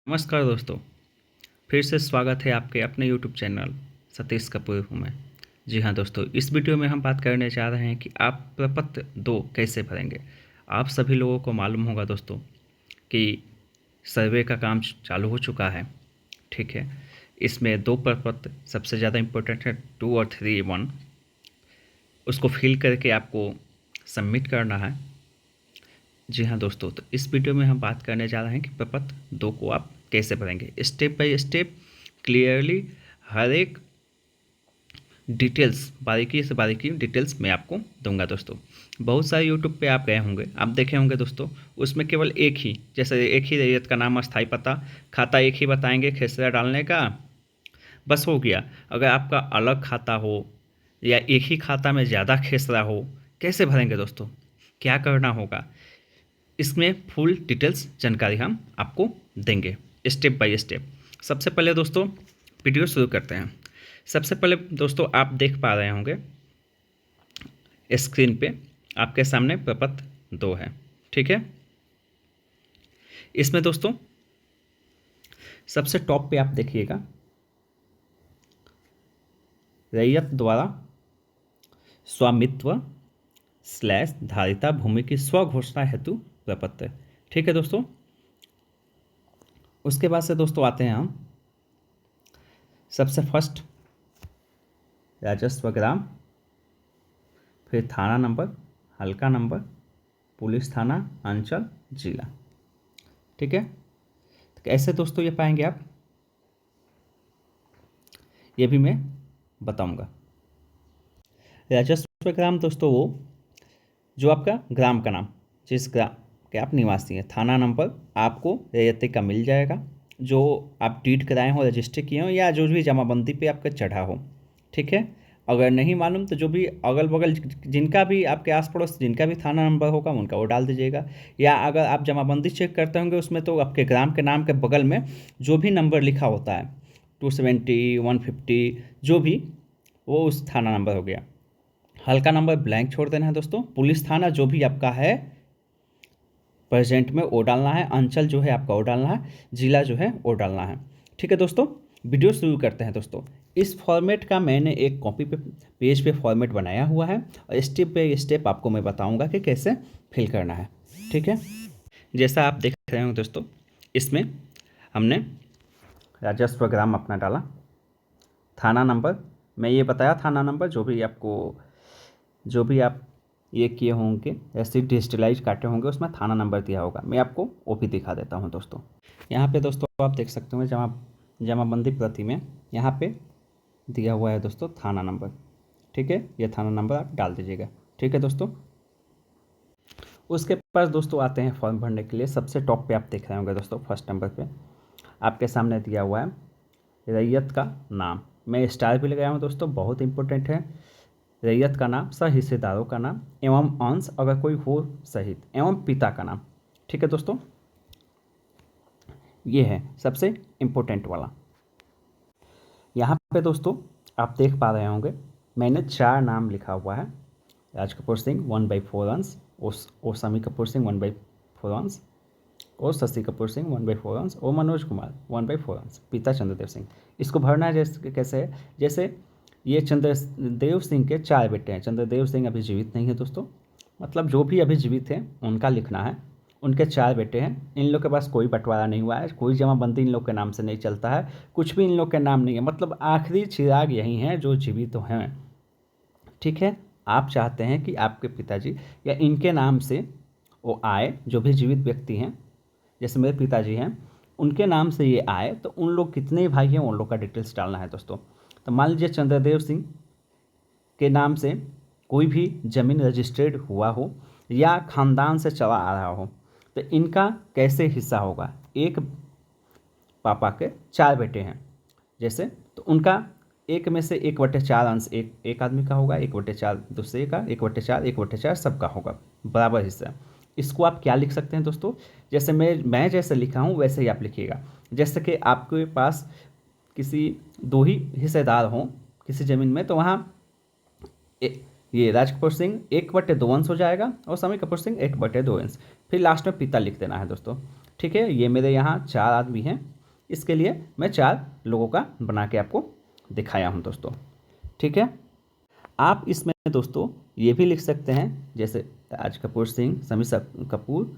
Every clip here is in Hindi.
नमस्कार दोस्तों, फिर से स्वागत है आपके अपने यूट्यूब चैनल सतीश कपूर हूँ मैं। जी हाँ दोस्तों, इस वीडियो में हम बात करने जा रहे हैं कि आप प्रपत्र 2 कैसे भरेंगे। आप सभी लोगों को मालूम होगा दोस्तों कि सर्वे का काम चालू हो चुका है, ठीक है। इसमें 2 प्रपत्र सबसे ज़्यादा इम्पोर्टेंट है, 2 और 3 1। उसको फिल करके आपको सबमिट करना है। जी हाँ दोस्तों, तो इस वीडियो में हम बात करने जा रहे हैं कि प्रपत्र 2 को आप कैसे भरेंगे, स्टेप बाय स्टेप क्लियरली हर एक डिटेल्स, बारीकी से बारीकी डिटेल्स मैं आपको दूंगा दोस्तों। बहुत सारे यूट्यूब पे आप गए होंगे, आप देखे होंगे दोस्तों, उसमें केवल एक ही, जैसे एक ही रैयत का नाम, अस्थाई पता, खाता एक ही बताएंगे खेसरा डालने का, बस हो गया। अगर आपका अलग खाता हो या एक ही खाता में ज़्यादा खेसरा हो, कैसे भरेंगे दोस्तों, क्या करना होगा, इसमें फुल डिटेल्स जानकारी हम आपको देंगे स्टेप बाय स्टेप। सबसे पहले दोस्तों वीडियो शुरू करते हैं। सबसे पहले दोस्तों आप देख पा रहे होंगे स्क्रीन पे आपके सामने प्रपत्र 2 है, ठीक है। इसमें दोस्तों सबसे टॉप पे आप देखिएगा, रैयत द्वारा स्वामित्व / धारिता भूमि की स्वघोषणा हेतु प्रपत्र, ठीक है दोस्तों। उसके बाद से दोस्तों आते हैं हम सबसे फर्स्ट राजस्व ग्राम, फिर थाना नंबर, हल्का नंबर, पुलिस थाना, अंचल, जिला, ठीक है। तो कैसे दोस्तों ये पाएंगे आप, ये भी मैं बताऊंगा। राजस्व ग्राम दोस्तों वो जो आपका ग्राम का नाम, जिस ग्राम के आप निवासी हैं, थाना नंबर आपको रैयती का मिल जाएगा, जो आप डीड कराए हो, रजिस्ट्री किए हो, या जो भी जमाबंदी पे आपका चढ़ा हो, ठीक है। अगर नहीं मालूम तो जो भी अगल बगल जिनका भी आपके आस पड़ोस जिनका भी थाना नंबर होगा उनका वो डाल दीजिएगा। या अगर आप जमाबंदी चेक करते होंगे उसमें तो आपके ग्राम के नाम के बगल में जो भी नंबर लिखा होता है 270 150 जो भी, वो उस थाना नंबर हो गया। हल्का नंबर ब्लैंक छोड़ देना है दोस्तों। पुलिस थाना जो भी आपका है प्रेजेंट में वो डालना है, अंचल जो है आपका वो डालना है, जिला जो है वो डालना है, ठीक है दोस्तों। वीडियो शुरू करते हैं दोस्तों। इस फॉर्मेट का मैंने एक कॉपी पे पेज पे फॉर्मेट बनाया हुआ है और स्टेप बाय स्टेप आपको मैं बताऊंगा कि कैसे फिल करना है, ठीक है। जैसा आप देख रहे हो दोस्तों, इसमें हमने राजस्व ग्राम अपना डाला, थाना नंबर मैं ये बताया, थाना नंबर जो भी आप ये किए होंगे, ऐसे डिजिटलाइज काटे होंगे, उसमें थाना नंबर दिया होगा। मैं आपको वो भी दिखा देता हूँ दोस्तों। यहाँ पे दोस्तों आप देख सकते हो जमाबंदी प्रति में यहाँ पे दिया हुआ है दोस्तों थाना नंबर, ठीक है। ये थाना नंबर आप डाल दीजिएगा, ठीक है दोस्तों। उसके पास दोस्तों आते हैं फॉर्म भरने के लिए। सबसे टॉप पे आप देख रहे होंगे दोस्तों, फर्स्ट नंबर पे आपके सामने दिया हुआ है रैयत का नाम। मैं स्टार भी लगाया हूँ दोस्तों, बहुत इंपॉर्टेंट है। रैयत का नाम, सह हिस्सेदारों का नाम एवं अंश अगर कोई हो सहित, एवं पिता का नाम, ठीक है दोस्तों। ये है सबसे इम्पोर्टेंट वाला। यहाँ पे दोस्तों आप देख पा रहे होंगे मैंने 4 नाम लिखा हुआ है। राज कपूर सिंह 1/4 अंश, और शमी कपूर सिंह 1/4 अंश, और शशि कपूर सिंह 1/4 अंश, और मनोज कुमार 1/4 अंश, पिता चंद्रदेव सिंह। इसको भरना है जैसे कैसे है, जैसे ये चंद्रदेव सिंह के 4 बेटे हैं। चंद्रदेव सिंह अभी जीवित नहीं है दोस्तों, मतलब जो भी अभी जीवित हैं उनका लिखना है। उनके 4 बेटे हैं, इन लोग के पास कोई बंटवारा नहीं हुआ है, कोई जमाबंदी इन लोग के नाम से नहीं चलता है, कुछ भी इन लोग के नाम नहीं है, मतलब आखिरी चिराग यही हैं जो जीवित तो हैं, ठीक है। आप चाहते हैं कि आपके पिताजी या इनके नाम से वो आए, जो भी जीवित व्यक्ति हैं, जैसे मेरे पिताजी हैं उनके नाम से ये आए, तो उन लोग कितने भाई हैं उन लोग का डिटेल्स डालना है दोस्तों। तो मान लीजिए चंद्रदेव सिंह के नाम से कोई भी ज़मीन रजिस्ट्रेड हुआ हो या ख़ानदान से चला आ रहा हो, तो इनका कैसे हिस्सा होगा। एक पापा के 4 बेटे हैं जैसे, तो उनका एक में से 1/4 अंश एक आदमी का होगा, 1/4 दूसरे का, 1/4 1/4 सबका होगा, बराबर हिस्सा। इसको आप क्या लिख सकते हैं दोस्तों, जैसे मैं जैसे लिखा हूँ वैसे ही आप लिखिएगा। जैसे कि आपके पास किसी 2 ही हिस्सेदार हों किसी ज़मीन में, तो वहाँ ये राज कपूर सिंह 1/2 अंश हो जाएगा और शमी कपूर सिंह 1/2 अंश, फिर लास्ट में पिता लिख देना है दोस्तों, ठीक है। ये मेरे यहाँ 4 आदमी हैं, इसके लिए मैं 4 लोगों का बना के आपको दिखाया हूँ दोस्तों। ठीक है, आप इसमें दोस्तों ये भी लिख सकते हैं, जैसे राज कपूर सिंह, शम्मी कपूर,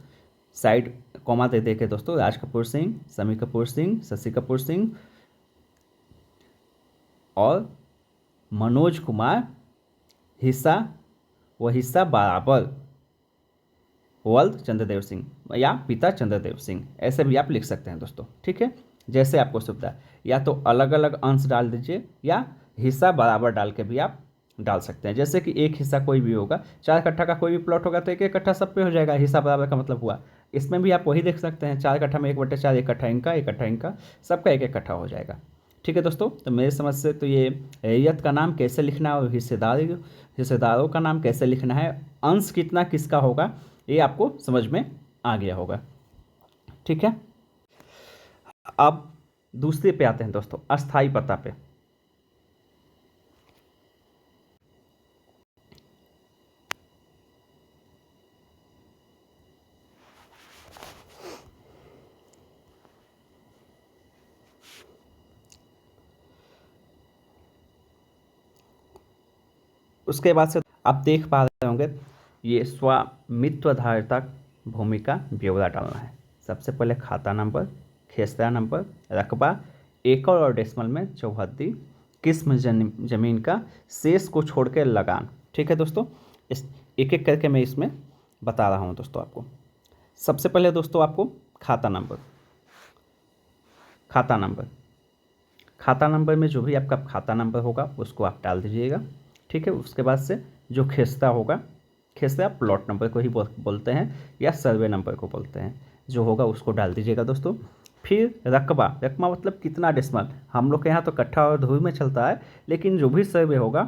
साइड कॉमा दे के दोस्तों राज कपूर सिंह, शम्मी कपूर सिंह, शशि कपूर सिंह और मनोज कुमार, हिस्सा व हिस्सा बराबर वल्द चंद्रदेव सिंह या पिता चंद्रदेव सिंह, ऐसे भी आप लिख सकते हैं दोस्तों। ठीक है, जैसे आपको सुविधा, या तो अलग अलग अंश डाल दीजिए या हिस्सा बराबर डाल के भी आप डाल सकते हैं। जैसे कि एक हिस्सा कोई भी होगा, 4 कट्ठा का कोई भी प्लॉट होगा तो 1 कट्ठा सब पे हो जाएगा, हिस्सा बराबर का मतलब हुआ। इसमें भी आप वही देख सकते हैं, 4 कट्ठा में 1/4, 1 कट्ठा इनका, 1 कट्ठा इनका, सबका 1 कट्ठा हो जाएगा। ठीक है दोस्तों, तो मेरे समझ से तो ये रैयत का नाम कैसे लिखना है और हिस्सेदारों का नाम कैसे लिखना है, अंश कितना किसका होगा, ये आपको समझ में आ गया होगा। ठीक है, अब दूसरे पे आते हैं दोस्तों, अस्थाई पता पे। उसके बाद से आप देख पा रहे होंगे, ये स्वामित्वधारता भूमि का ब्यौरा डालना है। सबसे पहले खाता नंबर, खेसरा नंबर, रकबा, एकड़ और डेसिमल में चौहद्दी, किस्म जमीन का, शेष को छोड़ के लगान। ठीक है दोस्तों, इस एक एक करके मैं इसमें बता रहा हूँ दोस्तों आपको। सबसे पहले दोस्तों आपको खाता नंबर खाता नंबर में जो भी आपका खाता नंबर होगा उसको आप डाल दीजिएगा। ठीक है, उसके बाद से जो खेसरा होगा, खेसरा प्लॉट नंबर को ही बोलते हैं या सर्वे नंबर को बोलते हैं, जो होगा उसको डाल दीजिएगा दोस्तों। फिर रकबा मतलब कितना डेसिमल, हम लोग के यहाँ तो कट्ठा और धुरी में चलता है, लेकिन जो भी सर्वे होगा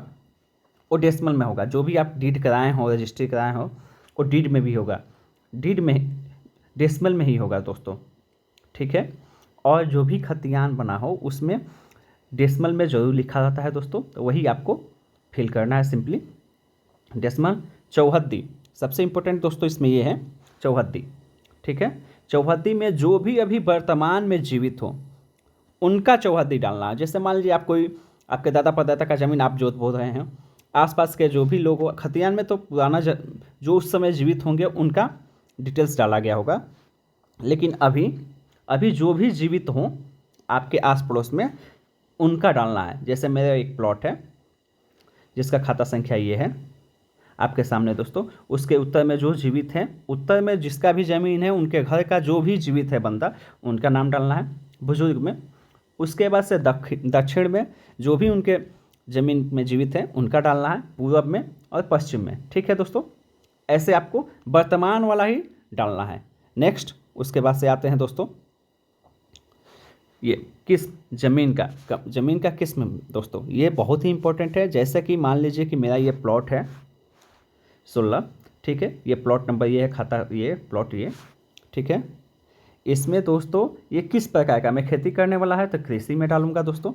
वो डेसिमल में होगा। जो भी आप डीड कराए हो, रजिस्ट्री कराए हो, वो डीड में भी होगा, डीड में डेसिमल में ही होगा दोस्तों। ठीक है, और जो भी खतियान बना हो उसमें डेसिमल में ज़रूर लिखा रहता है दोस्तों, तो वही आपको फिल करना है सिंपली। डेसिमल, चौहद्दी सबसे इम्पोर्टेंट दोस्तों इसमें ये है चौहद्दी। ठीक है, चौहद्दी में जो भी अभी वर्तमान में जीवित हो उनका चौहद्दी डालना है। जैसे मान लीजिए आप कोई, आपके दादा परदादा का ज़मीन आप जोत बो रहे हैं, आसपास के जो भी लोग, खतियान में तो पुराना जो उस समय जीवित होंगे उनका डिटेल्स डाला गया होगा, लेकिन अभी जो भी जीवित हों आपके आस पड़ोस में उनका डालना है। जैसे मेरा एक प्लॉट है जिसका खाता संख्या ये है आपके सामने दोस्तों, उसके उत्तर में जो जीवित हैं, उत्तर में जिसका भी ज़मीन है उनके घर का जो भी जीवित है बंदा, उनका नाम डालना है बुजुर्ग में। उसके बाद से दक्षिण में जो भी उनके ज़मीन में जीवित हैं उनका डालना है, पूर्व में और पश्चिम में। ठीक है दोस्तों, ऐसे आपको वर्तमान वाला ही डालना है। नेक्स्ट उसके बाद से आते हैं दोस्तों, ये किस्म ज़मीन का किस्म दोस्तों, ये बहुत ही इंपॉर्टेंट है। जैसे कि मान लीजिए कि मेरा ये प्लॉट है 16, ठीक है, ये प्लॉट नंबर ये है, खाता ये प्लॉट ये, ठीक है। इसमें दोस्तों ये किस प्रकार का, मैं खेती करने वाला है तो कृषि में डालूंगा दोस्तों।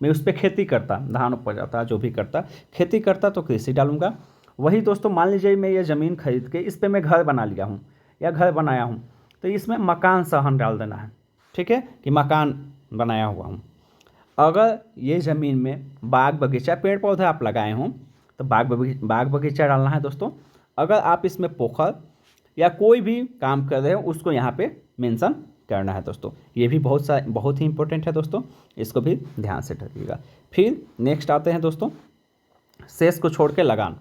मैं उस पर खेती करता, धान उपजाता, जो भी करता खेती करता तो कृषि डालूंगा। वही दोस्तों मान लीजिए मैं ये ज़मीन खरीद के इस पर मैं घर बना लिया हूँ या घर बनाया हूँ, तो इसमें मकान सहन डाल देना है। ठीक है, कि मकान बनाया हुआ हूँ। अगर ये ज़मीन में बाग बगीचा पेड़ पौधे आप लगाए हों तो बाग बगीचा डालना है दोस्तों। अगर आप इसमें पोखर या कोई भी काम कर रहे हो उसको यहाँ पे मेंशन करना है दोस्तों। ये भी बहुत ही इंपॉर्टेंट है दोस्तों, इसको भी ध्यान से रखिएगा। फिर नेक्स्ट आते हैं दोस्तों, शेष को छोड़ के लगान।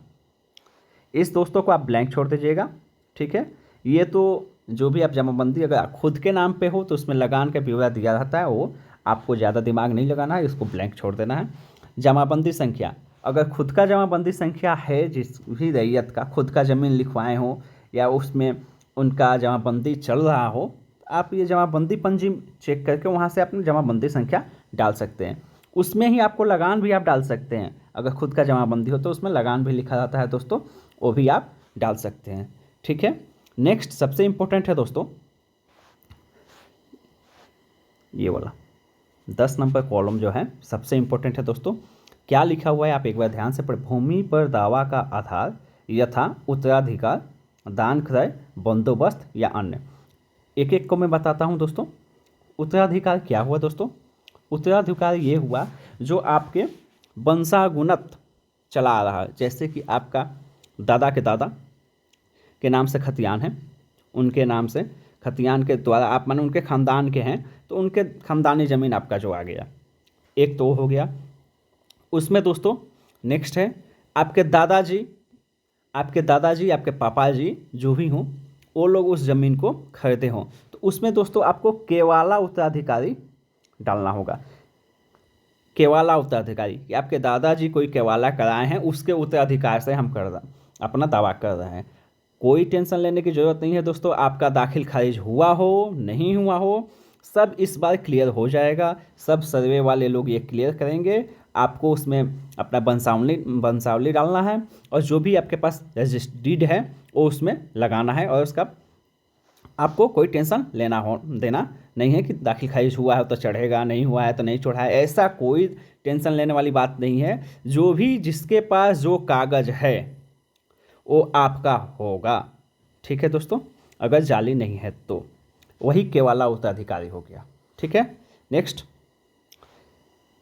इस दोस्तों को आप ब्लैंक छोड़ दीजिएगा। ठीक है, ये तो जो भी आप जमाबंदी अगर खुद के नाम पे हो तो उसमें लगान का ब्यौरा दिया रहता है, वो आपको ज़्यादा दिमाग नहीं लगाना है, इसको ब्लैंक छोड़ देना है। जमाबंदी संख्या, अगर खुद का जमाबंदी संख्या है, जिस भी रैयत का खुद का ज़मीन लिखवाए हो या उसमें उनका जमाबंदी चल रहा हो, आप ये जमाबंदी पंजी चेक करके वहाँ से अपनी जमाबंदी संख्या डाल सकते हैं। उसमें ही आपको लगान भी आप डाल सकते हैं। अगर खुद का जमाबंदी हो तो उसमें लगान भी लिखा जाता है दोस्तों, वो भी आप डाल सकते हैं। ठीक है, नेक्स्ट सबसे इम्पोर्टेंट है दोस्तों ये वाला 10 नंबर कॉलम जो है सबसे इम्पोर्टेंट है दोस्तों। क्या लिखा हुआ है आप एक बार ध्यान से पढ़ें। भूमि पर दावा का आधार यथा उत्तराधिकार, दान क्रय, बंदोबस्त या अन्य। एक एक को मैं बताता हूँ दोस्तों। उत्तराधिकार क्या हुआ दोस्तों? उत्तराधिकार ये हुआ जो आपके वंशानुगत चला आ रहा है, जैसे कि आपका दादा के नाम से खतियान है, उनके नाम से खतियान के द्वारा आप माने उनके ख़ानदान के हैं तो उनके ख़ानदानी ज़मीन आपका जो आ गया, एक तो हो गया। उसमें दोस्तों नेक्स्ट है आपके दादाजी, आपके पापा जी जो भी हों वो लोग उस ज़मीन को खरीदे हों, तो उसमें दोस्तों आपको केवाला उत्तराधिकारी डालना होगा। केवाला उत्तराधिकारी कि आपके दादाजी कोई केवाला कराए हैं, उसके उत्तराधिकार से हम कर रहे अपना दावा कर रहे हैं। कोई टेंशन लेने की ज़रूरत नहीं है दोस्तों, आपका दाखिल खारिज हुआ हो नहीं हुआ हो सब इस बार क्लियर हो जाएगा। सब सर्वे वाले लोग ये क्लियर करेंगे। आपको उसमें अपना वंशावली डालना है और जो भी आपके पास रजिस्टर्ड है वो उसमें लगाना है, और उसका आपको कोई टेंशन देना नहीं है कि दाखिल खारिज हुआ है तो चढ़ेगा, नहीं हुआ है तो नहीं चढ़ा है, ऐसा कोई टेंशन लेने वाली बात नहीं है। जो भी जिसके पास जो कागज़ है वो आपका होगा, ठीक है दोस्तों, अगर जाली नहीं है तो वही केवाला उत्तराधिकारी हो गया, ठीक है। नेक्स्ट,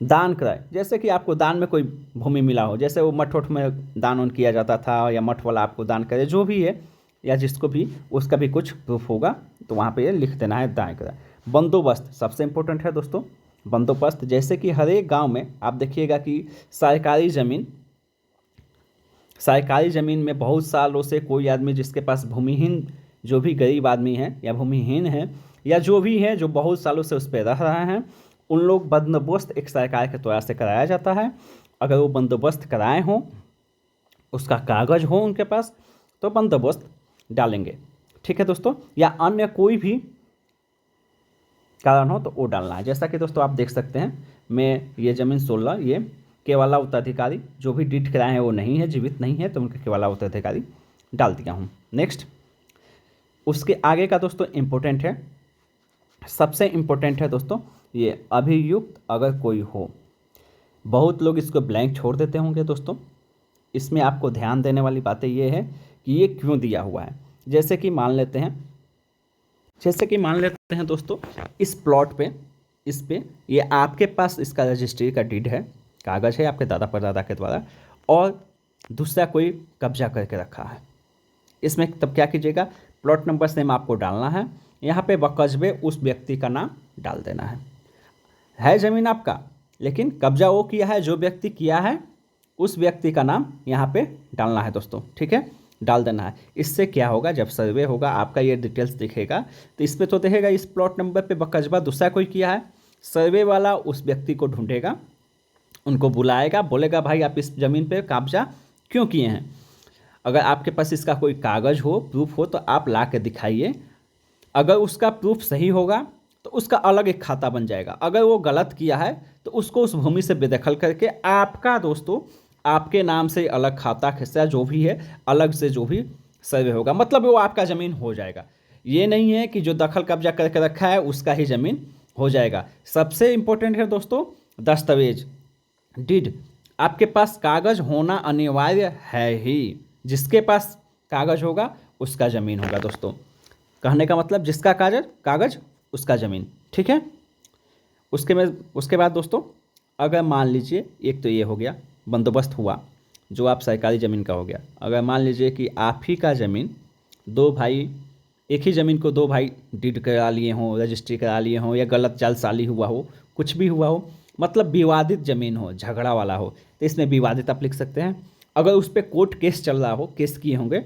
दान कराए, जैसे कि आपको दान में कोई भूमि मिला हो, जैसे वो मठ में दान उन किया जाता था या मठ वाला आपको दान करे, जो भी है या जिसको भी उसका भी कुछ प्रूफ होगा तो वहाँ पे ये लिख देना है दान कराए। बंदोबस्त सबसे इम्पोर्टेंट है दोस्तों, बंदोबस्त, जैसे कि हर एक गाँव में आप देखिएगा कि सरकारी ज़मीन में बहुत सालों से कोई आदमी जिसके पास भूमिहीन, जो भी गरीब आदमी है या भूमिहीन है या जो भी है जो बहुत सालों से उस पर रह रहे हैं, उन लोग बंदोबस्त एक सरकार के द्वारा से कराया जाता है। अगर वो बंदोबस्त कराए हों, उसका कागज़ हो उनके पास, तो बंदोबस्त डालेंगे, ठीक है दोस्तों। या अन्य कोई भी कारण हो तो वो डालना है। जैसा कि दोस्तों आप देख सकते हैं, मैं ये ज़मीन 16 ये केवाला उत्तराधिकारी जो भी डीड कराए हैं वो नहीं है, जीवित नहीं है, तो उनके केवाला उत्तराधिकारी डाल दिया हूँ। नेक्स्ट, उसके आगे का दोस्तों इम्पोर्टेंट है, सबसे इम्पोर्टेंट है दोस्तों ये अभियुक्त अगर कोई हो। बहुत लोग इसको ब्लैंक छोड़ देते होंगे दोस्तों, इसमें आपको ध्यान देने वाली बातें ये है कि ये क्यों दिया हुआ है। जैसे कि मान लेते हैं दोस्तों, इस प्लॉट पे ये आपके पास इसका रजिस्ट्री का डीड है, कागज़ है आपके दादा परदादा के द्वारा, और दूसरा कोई कब्जा करके रखा है। इसमें तब क्या कीजिएगा, प्लॉट नंबर सेम आपको डालना है, यहाँ पे बकस्बे उस व्यक्ति का नाम डाल देना है ज़मीन आपका, लेकिन कब्जा वो किया है, जो व्यक्ति किया है उस व्यक्ति का नाम यहाँ पे डालना है दोस्तों, ठीक है, डाल देना है। इससे क्या होगा, जब सर्वे होगा आपका ये डिटेल्स दिखेगा तो इस पर तो देखेगा इस प्लॉट नंबर पे बकस्बा दूसरा कोई किया है, सर्वे वाला उस व्यक्ति को ढूंढेगा, उनको बुलाएगा, बोलेगा भाई आप इस ज़मीन पे कब्जा क्यों किए हैं। अगर आपके पास इसका कोई कागज़ हो, प्रूफ हो, तो आप ला के दिखाइए। अगर उसका प्रूफ सही होगा तो उसका अलग एक खाता बन जाएगा। अगर वो गलत किया है तो उसको उस भूमि से बेदखल करके आपका दोस्तों आपके नाम से अलग खाता हिस्सा जो भी है अलग से जो भी सर्वे होगा, मतलब वो आपका ज़मीन हो जाएगा। ये नहीं है कि जो दखल कब्जा करके रखा है उसका ही ज़मीन हो जाएगा। सबसे इम्पोर्टेंट है दोस्तों दस्तावेज, डीड, आपके पास कागज़ होना अनिवार्य है ही। जिसके पास कागज़ होगा उसका ज़मीन होगा दोस्तों, कहने का मतलब जिसका कागज़ उसका ज़मीन, ठीक है। उसके बाद दोस्तों अगर मान लीजिए, एक तो ये हो गया बंदोबस्त हुआ जो आप सरकारी ज़मीन का हो गया। अगर मान लीजिए कि आप ही का ज़मीन दो भाई, एक ही ज़मीन को दो भाई डीड करा लिए हों, रजिस्ट्री करा लिए हों, या गलत जालसाली हुआ हो, कुछ भी हुआ हो, मतलब विवादित ज़मीन हो, झगड़ा वाला हो, तो इसमें विवादित आप लिख सकते हैं। अगर उस पर कोर्ट केस चल रहा हो, केस किए होंगे,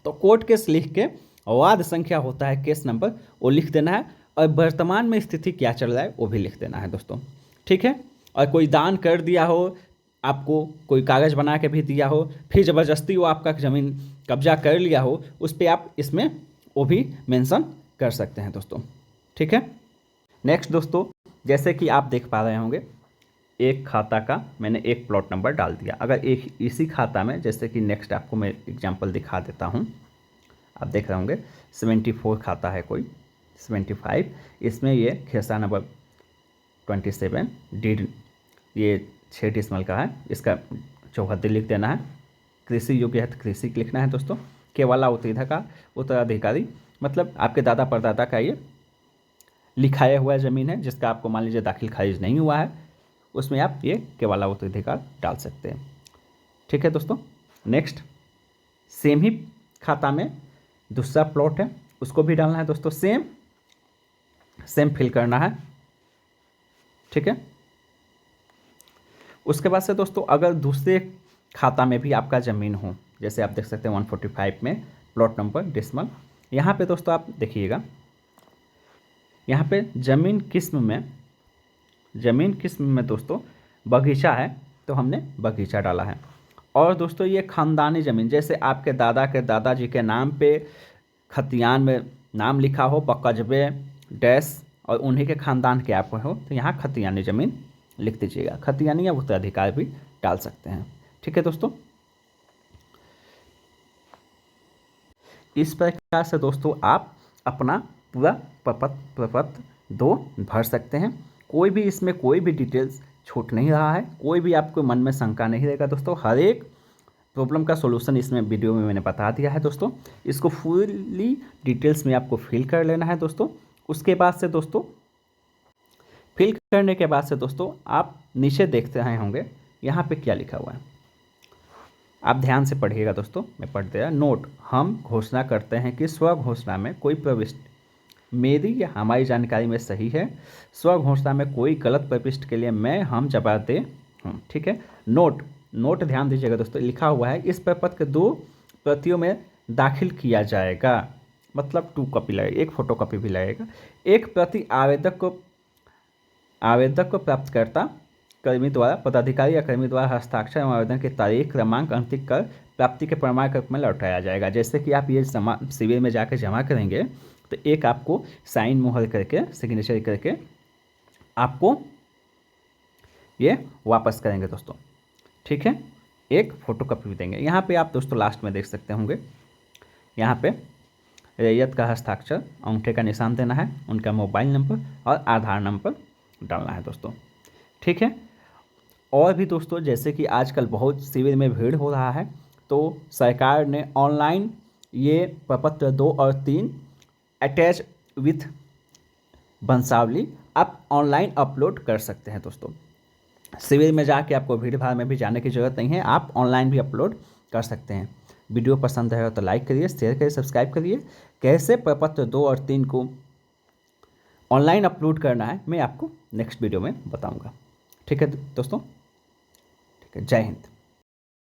तो कोर्ट केस लिख के वाद संख्या होता है केस नंबर, वो लिख देना है, और वर्तमान में स्थिति क्या चल रहा है वो भी लिख देना है दोस्तों, ठीक है। और कोई दान कर दिया हो, आपको कोई कागज़ बना के भी दिया हो, फिर ज़बरदस्ती वो आपका ज़मीन कब्जा कर लिया हो, उस पर आप इसमें वो भी मेंशन कर सकते हैं दोस्तों, ठीक है। नेक्स्ट दोस्तों, जैसे कि आप देख पा रहे होंगे एक खाता का मैंने एक प्लॉट नंबर डाल दिया। अगर एक इसी खाता में, जैसे कि नेक्स्ट आपको मैं एग्जांपल दिखा देता हूँ, आप देख रहे होंगे 74 खाता है कोई 75, इसमें ये खेसा नंबर 27 डीड ये 6 डिसमल का है, इसका चौहद्दी लिख देना है। कृषि योग्य है तो कृषि लिखना है दोस्तों। केवला उत्तराधिकारी मतलब आपके दादा परदादा का ये लिखाया हुआ ज़मीन है जिसका आपको मान लीजिए दाखिल खारिज नहीं हुआ है, उसमें आप ये केवल उत्तराधिकार डाल सकते हैं। ठीक है दोस्तों। नेक्स्ट, सेम ही खाता में दूसरा प्लॉट है, उसको भी डालना है दोस्तों, सेम फिल करना है। ठीक है। उसके बाद से दोस्तों अगर दूसरे खाता में भी आपका ज़मीन हो, जैसे आप देख सकते हैं 145 में प्लॉट नंबर डिसमल, यहाँ पे दोस्तों आप देखिएगा, यहाँ पे ज़मीन किस्म में दोस्तों बगीचा है, तो हमने बगीचा डाला है। और दोस्तों ये ख़ानदानी ज़मीन, जैसे आपके दादा के दादाजी के नाम पे खतियान में नाम लिखा हो, कस्बे डैश, और उन्हीं के ख़ानदान के आप हो, तो यहाँ खतियानी ज़मीन लिख दीजिएगा। खतियानी या उत्तराधिकार भी डाल सकते हैं। ठीक है दोस्तों। इस प्रकार से दोस्तों आप अपना पूरा प्रपत्र 2 भर सकते हैं। कोई भी इसमें कोई भी डिटेल्स छूट नहीं रहा है, कोई भी आपको मन में शंका नहीं रहेगा दोस्तों। हर एक प्रॉब्लम का सॉल्यूशन इसमें वीडियो में मैंने बता दिया है दोस्तों। इसको फुली डिटेल्स में आपको फिल कर लेना है दोस्तों। उसके बाद से दोस्तों फिल करने के बाद से दोस्तों आप नीचे देखते रहे होंगे, यहाँ पे क्या लिखा हुआ है, आप ध्यान से पढ़िएगा दोस्तों, मैं पढ़ दे रहा। नोट, हम घोषणा करते हैं कि स्व घोषणा में कोई प्रविष्टि मेरी या हमारी जानकारी में सही है। स्व घोषणा में कोई गलत प्रविष्टि के लिए हम जवाबदेह हूँ। ठीक है। नोट ध्यान दीजिएगा दोस्तों, लिखा हुआ है इस प्रपत्र के 2 प्रतियों में दाखिल किया जाएगा, मतलब 2 कॉपी लगेगा, एक फोटोकॉपी भी लगेगा। एक प्रति आवेदक को प्राप्तकर्ता कर्मी द्वारा, पदाधिकारी या कर्मी द्वारा हस्ताक्षर एवं आवेदन की तारीख क्रमांक अंकित कर प्राप्ति के प्रमाण के रूप में लौटाया जाएगा। जैसे कि आप ये शिविर में जाकर जमा करेंगे तो एक आपको साइन मोहर करके सिग्नेचर करके आपको ये वापस करेंगे दोस्तों। ठीक है। एक फोटोकॉपी भी देंगे। यहाँ पे आप दोस्तों लास्ट में देख सकते होंगे, यहाँ पे रैयत का हस्ताक्षर, अंगूठे का निशान देना है, उनका मोबाइल नंबर और आधार नंबर डालना है दोस्तों। ठीक है। और भी दोस्तों जैसे कि आजकल बहुत शिविर में भीड़ हो रहा है, तो सरकार ने ऑनलाइन ये प्रपत्र 2 और 3 अटैच विथ वंशावली आप ऑनलाइन अपलोड कर सकते हैं दोस्तों। शिविर में जाके आपको भीड़ भाड़ में भी जाने की ज़रूरत नहीं है, आप ऑनलाइन भी अपलोड कर सकते हैं। वीडियो पसंद है तो लाइक करिए, शेयर करिए, सब्सक्राइब करिए। कैसे प्रपत्र 2 और 3 को ऑनलाइन अपलोड करना है मैं आपको नेक्स्ट वीडियो में बताऊंगा। ठीक है दोस्तों। ठीक है। जय हिंद।